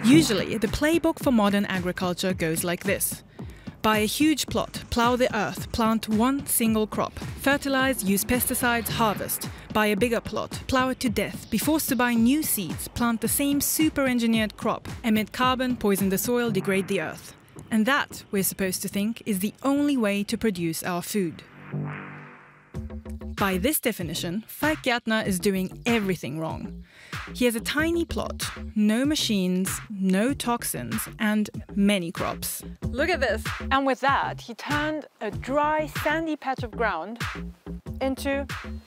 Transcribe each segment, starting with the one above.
Usually, the playbook for modern agriculture goes like this. Buy a huge plot, plow the earth, plant one single crop, fertilize, use pesticides, harvest. Buy a bigger plot, plow it to death, be forced to buy new seeds, plant the same super-engineered crop, emit carbon, poison the soil, degrade the earth. And that, we're supposed to think, is the only way to produce our food. By this definition, Falk Gärtner is doing everything wrong. He has a tiny plot, no machines, no toxins, and many crops. Look at this! And with that, he turned a dry, sandy patch of ground into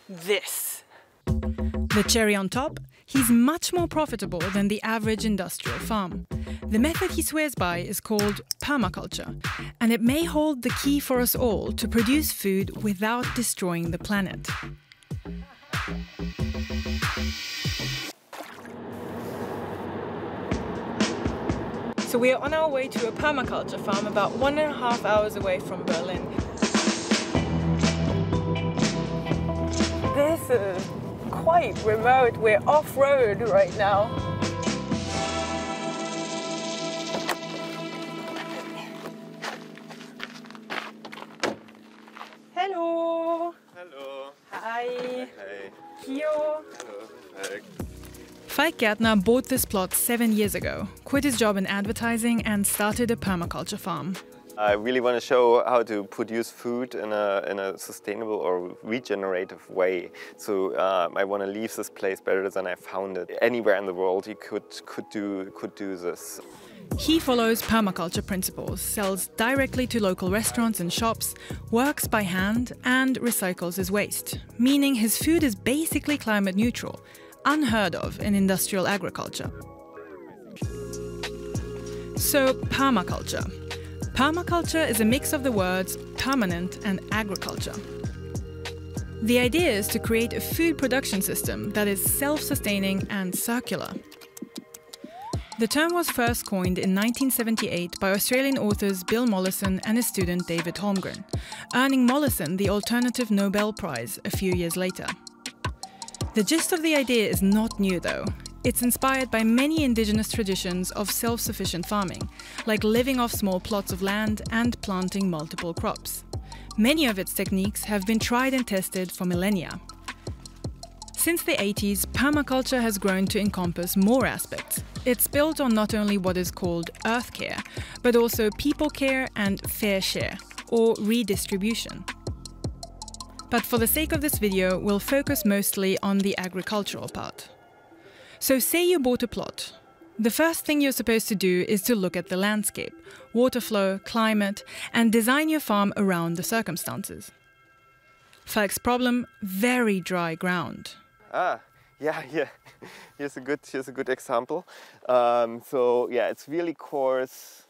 this. The cherry on top, he's much more profitable than the average industrial farm. The method he swears by is called permaculture, and it may hold the key for us all to produce food without destroying the planet. So we are on our way to a permaculture farm about 1.5 hours away from Berlin. This is quite remote. We're off-road right now. Hello. Hello. Hi. Hey. Kio. Hello. Falk Gärtner bought this plot 7 years ago, quit his job in advertising and started a permaculture farm. I really want to show how to produce food in a sustainable or regenerative way. So I want to leave this place better than I found it. Anywhere in the world you could do this. He follows permaculture principles, sells directly to local restaurants and shops, works by hand and recycles his waste, meaning his food is basically climate neutral, unheard of in industrial agriculture. So, permaculture. Permaculture is a mix of the words permanent and agriculture. The idea is to create a food production system that is self-sustaining and circular. The term was first coined in 1978 by Australian authors Bill Mollison and his student David Holmgren, earning Mollison the Alternative Nobel Prize a few years later. The gist of the idea is not new though. It's inspired by many indigenous traditions of self-sufficient farming, like living off small plots of land and planting multiple crops. Many of its techniques have been tried and tested for millennia. Since the 80s, permaculture has grown to encompass more aspects. It's built on not only what is called earth care, but also people care and fair share, or redistribution. But for the sake of this video, we'll focus mostly on the agricultural part. So say you bought a plot. The first thing you're supposed to do is to look at the landscape, water flow, climate, and design your farm around the circumstances. Falk's problem, very dry ground. Yeah. Here's a good example. So yeah, it's really coarse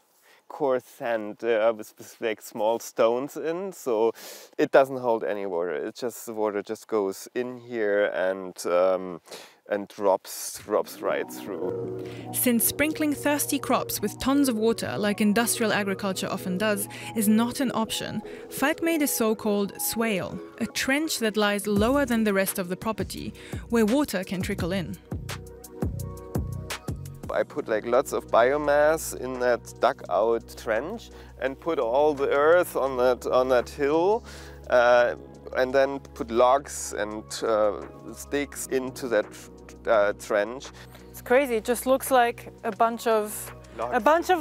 sand with like small stones in, so it doesn't hold any water. The water just goes in here and drops right through. Since sprinkling thirsty crops with tons of water, like industrial agriculture often does, is not an option, Falk made a so-called swale, a trench that lies lower than the rest of the property, where water can trickle in. I put like lots of biomass in that dug out trench and put all the earth on that hill and then put logs and sticks into that trench. It's crazy, it just looks like a bunch of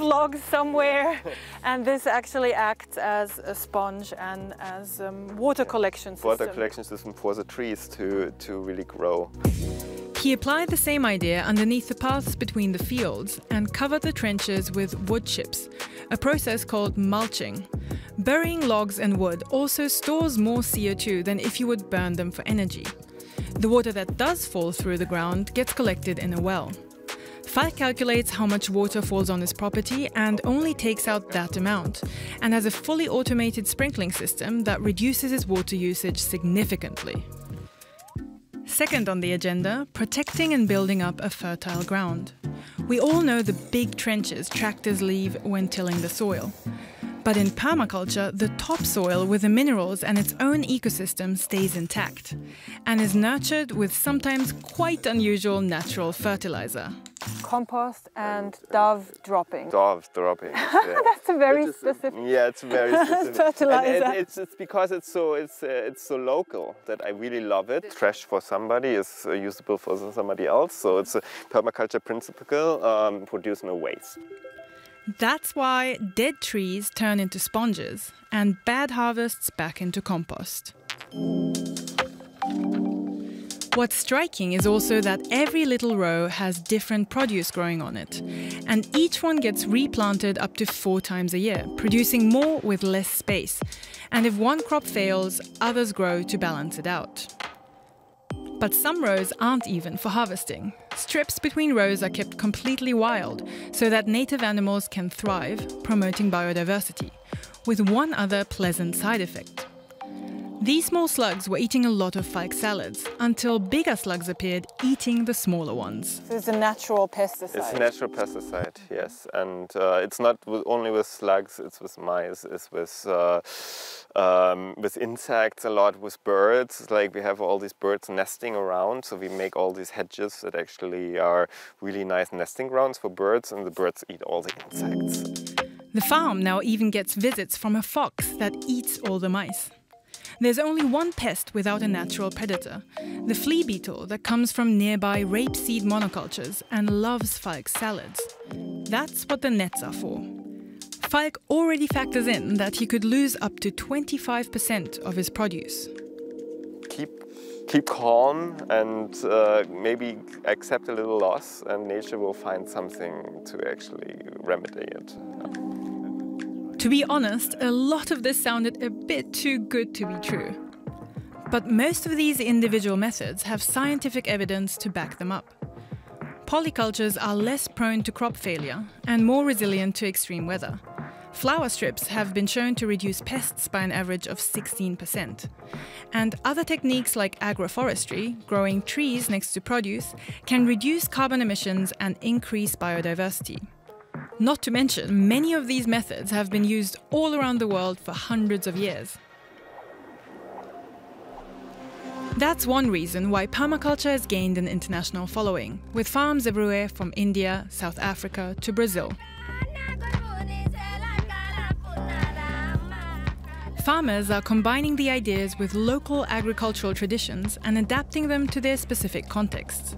logs somewhere and this actually acts as a sponge and as water collection system. Water collection system for the trees to really grow. He applied the same idea underneath the paths between the fields and covered the trenches with wood chips, a process called mulching. Burying logs and wood also stores more CO2 than if you would burn them for energy. The water that does fall through the ground gets collected in a well. Falk calculates how much water falls on his property and only takes out that amount, and has a fully automated sprinkling system that reduces his water usage significantly. Second on the agenda, protecting and building up a fertile ground. We all know the big trenches tractors leave when tilling the soil. But in permaculture, the topsoil with the minerals and its own ecosystem stays intact and is nurtured with sometimes quite unusual natural fertilizer. Compost and dove droppings. Dove droppings. Yeah. That's a very specific. Yeah, it's very specific. Fertilizer. And it's because it's so local that I really love it. Trash for somebody is usable for somebody else. So it's a permaculture principle, produce no waste. That's why dead trees turn into sponges and bad harvests back into compost. What's striking is also that every little row has different produce growing on it, and each one gets replanted up to 4 times a year, producing more with less space. And if one crop fails, others grow to balance it out. But some rows aren't even for harvesting. Strips between rows are kept completely wild, so that native animals can thrive, promoting biodiversity, with one other pleasant side effect. These small slugs were eating a lot of falk salads, until bigger slugs appeared eating the smaller ones. So it's a natural pesticide. It's a natural pesticide, yes. And it's not only with slugs, it's with mice, it's with insects a lot, with birds. Like we have all these birds nesting around, so we make all these hedges that actually are really nice nesting grounds for birds, and the birds eat all the insects. The farm now even gets visits from a fox that eats all the mice. There's only one pest without a natural predator, the flea beetle that comes from nearby rapeseed monocultures and loves falk salads. That's what the nets are for. Falk already factors in that he could lose up to 25% of his produce. Keep calm and maybe accept a little loss, and nature will find something to actually remedy it. To be honest, a lot of this sounded a bit too good to be true. But most of these individual methods have scientific evidence to back them up. Polycultures are less prone to crop failure and more resilient to extreme weather. Flower strips have been shown to reduce pests by an average of 16%. And other techniques like agroforestry, growing trees next to produce, can reduce carbon emissions and increase biodiversity. Not to mention, many of these methods have been used all around the world for hundreds of years. That's one reason why permaculture has gained an international following, with farms everywhere from India, South Africa to Brazil. Farmers are combining the ideas with local agricultural traditions and adapting them to their specific contexts.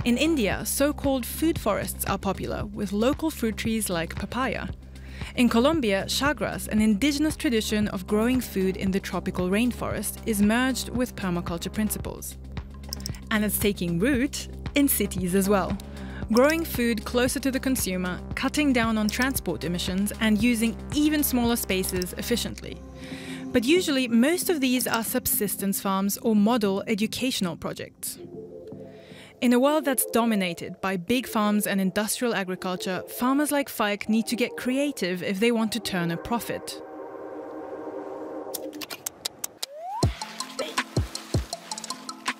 In India, so-called food forests are popular, with local fruit trees like papaya. In Colombia, chagras, an indigenous tradition of growing food in the tropical rainforest, is merged with permaculture principles. And it's taking root in cities as well. Growing food closer to the consumer, cutting down on transport emissions, and using even smaller spaces efficiently. But usually, most of these are subsistence farms or model educational projects. In a world that's dominated by big farms and industrial agriculture, farmers like Falk need to get creative if they want to turn a profit.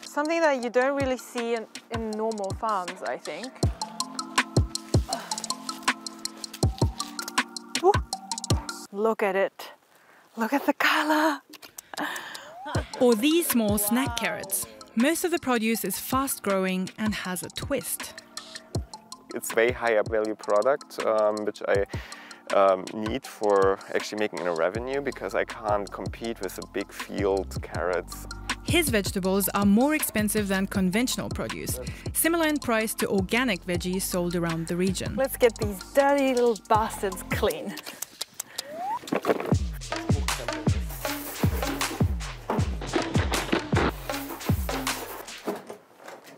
Something that you don't really see in normal farms, I think. Ooh. Look at it. Look at the color. Or these small snack carrots. Most of the produce is fast-growing and has a twist. It's way higher value product, which I need for actually making a revenue, because I can't compete with the big field carrots. His vegetables are more expensive than conventional produce, similar in price to organic veggies sold around the region. Let's get these dirty little bastards clean.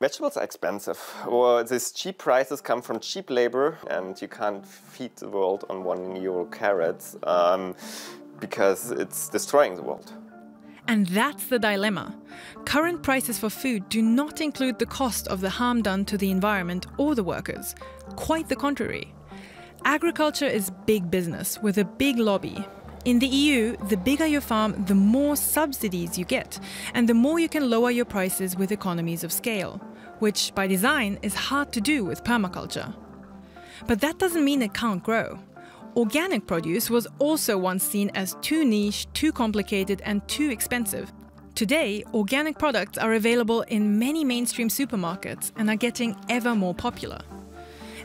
Vegetables are expensive, or these cheap prices come from cheap labor, and you can't feed the world on €1 carrots because it's destroying the world. And that's the dilemma. Current prices for food do not include the cost of the harm done to the environment or the workers. Quite the contrary. Agriculture is big business with a big lobby. In the EU, the bigger your farm, the more subsidies you get, and the more you can lower your prices with economies of scale, which by design is hard to do with permaculture. But that doesn't mean it can't grow. Organic produce was also once seen as too niche, too complicated, and too expensive. Today, organic products are available in many mainstream supermarkets and are getting ever more popular.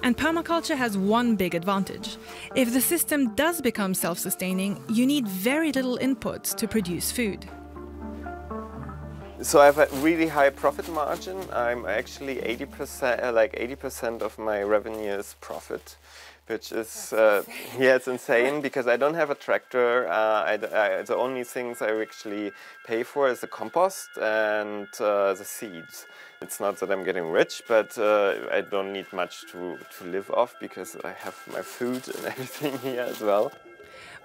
And permaculture has one big advantage. If the system does become self-sustaining, you need very little inputs to produce food. So I have a really high profit margin. I'm actually 80%, like 80% of my revenue is profit, which is, yeah, it's insane because I don't have a tractor. The only things I actually pay for is the compost and the seeds. It's not that I'm getting rich, but I don't need much to live off because I have my food and everything here as well.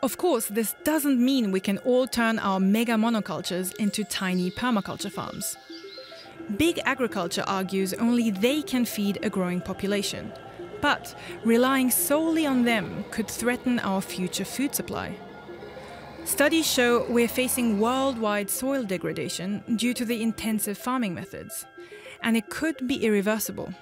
Of course, this doesn't mean we can all turn our mega monocultures into tiny permaculture farms. Big agriculture argues only they can feed a growing population. But relying solely on them could threaten our future food supply. Studies show we're facing worldwide soil degradation due to the intensive farming methods, and it could be irreversible.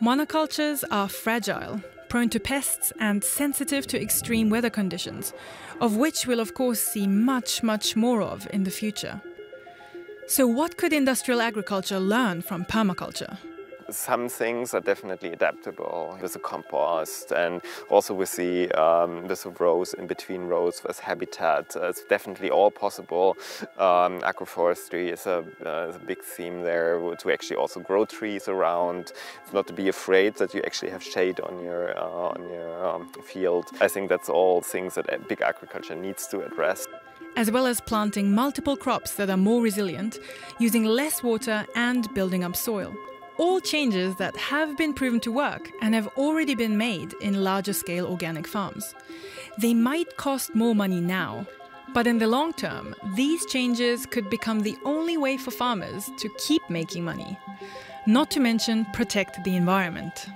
Monocultures are fragile, prone to pests and sensitive to extreme weather conditions, of which we'll of course see much more of in the future. So what could industrial agriculture learn from permaculture? Some things are definitely adaptable with the compost and also with the rows in between rows with habitat. It's definitely all possible. Agroforestry is a big theme there, to actually also grow trees around, not to be afraid that you actually have shade on your field. I think that's all things that big agriculture needs to address. As well as planting multiple crops that are more resilient, using less water and building up soil. All changes that have been proven to work and have already been made in larger scale organic farms. They might cost more money now, but in the long term, these changes could become the only way for farmers to keep making money, not to mention protect the environment.